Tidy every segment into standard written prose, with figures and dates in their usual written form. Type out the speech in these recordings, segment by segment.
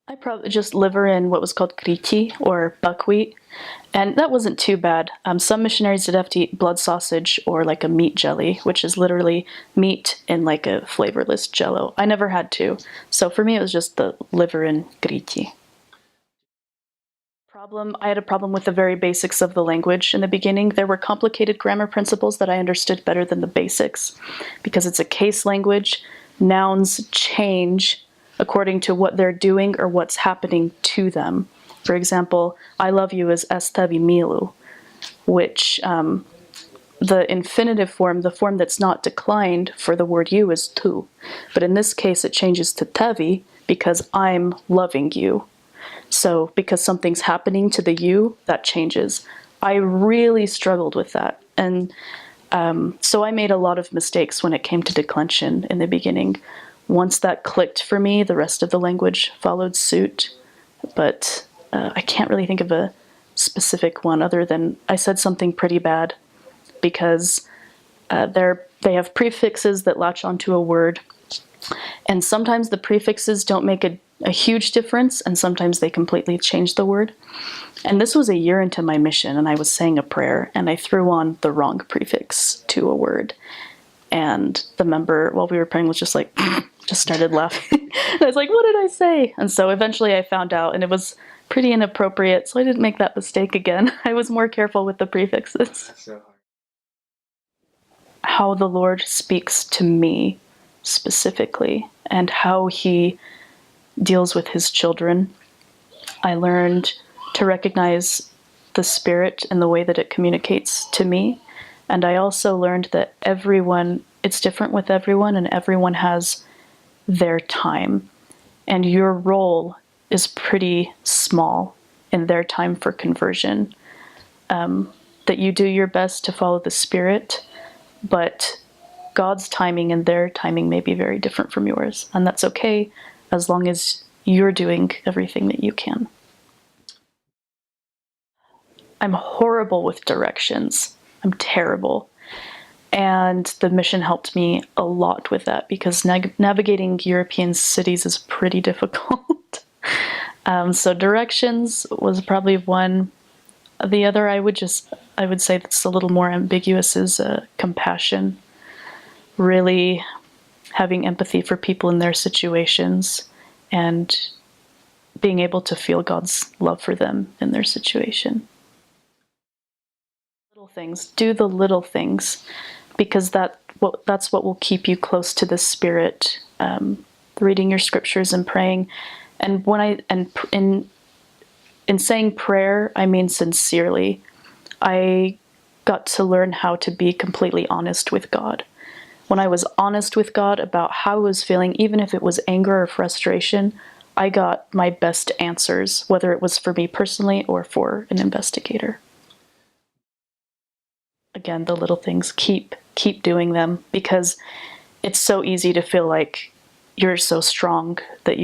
I probably just liver in what was called kriti, or buckwheat, and that wasn't too bad. Some missionaries did have to eat blood sausage or like a meat jelly, which is literally meat in like a flavorless jello. I never had to, so for me it was just the liver and kriti. I had a problem with the very basics of the language in the beginning. There were complicated grammar principles that I understood better than the basics. Because it's a case language, nouns change according to what they're doing or what's happening to them. For example, I love you is estavi milu, which the infinitive form, the form that's not declined for the word you, is tu. But in this case, it changes to tevi because I'm loving you. So because something's happening to the you, that changes. I really struggled with that. And so I made a lot of mistakes when it came to declension in the beginning. Once that clicked for me, the rest of the language followed suit. But I can't really think of a specific one other than I said something pretty bad because they have prefixes that latch onto a word. And sometimes the prefixes don't make a huge difference, and sometimes they completely change the word. And this was a year into my mission, and I was saying a prayer, and I threw on the wrong prefix to a word. And the member, while we were praying, was just like, just started laughing. And I was like, what did I say? And so eventually I found out, and it was pretty inappropriate, so I didn't make that mistake again. I was more careful with the prefixes. That's so hard. How the Lord speaks to me specifically, and how he deals with his children. I learned to recognize the Spirit and the way that it communicates to me. And I also learned that it's different with everyone, and everyone has their time. And your role is pretty small in their time for conversion. That you do your best to follow the Spirit, but God's timing and their timing may be very different from yours. And that's okay, as long as you're doing everything that you can. I'm horrible with directions. I'm terrible. And the mission helped me a lot with that because navigating European cities is pretty difficult. So directions was probably one. The other I would say that's a little more ambiguous is compassion. Really having empathy for people in their situations and being able to feel God's love for them in their situation. Little things. Do the little things, because that's what will keep you close to the Spirit. Reading your scriptures and praying, and in saying prayer, I mean sincerely. I got to learn how to be completely honest with God. When I was honest with God about how I was feeling, even if it was anger or frustration, I got my best answers, whether it was for me personally or for an investigator. Again, the little things, keep doing them, because it's so easy to feel like you're so strong that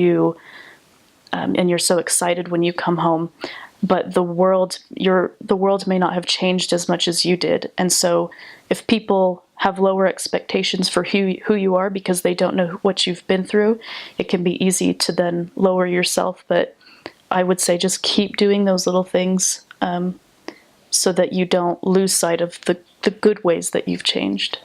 and you're so excited when you come home, but the world may not have changed as much as you did. And so if people have lower expectations for who you are because they don't know what you've been through, it can be easy to then lower yourself. But I would say just keep doing those little things so that you don't lose sight of the good ways that you've changed.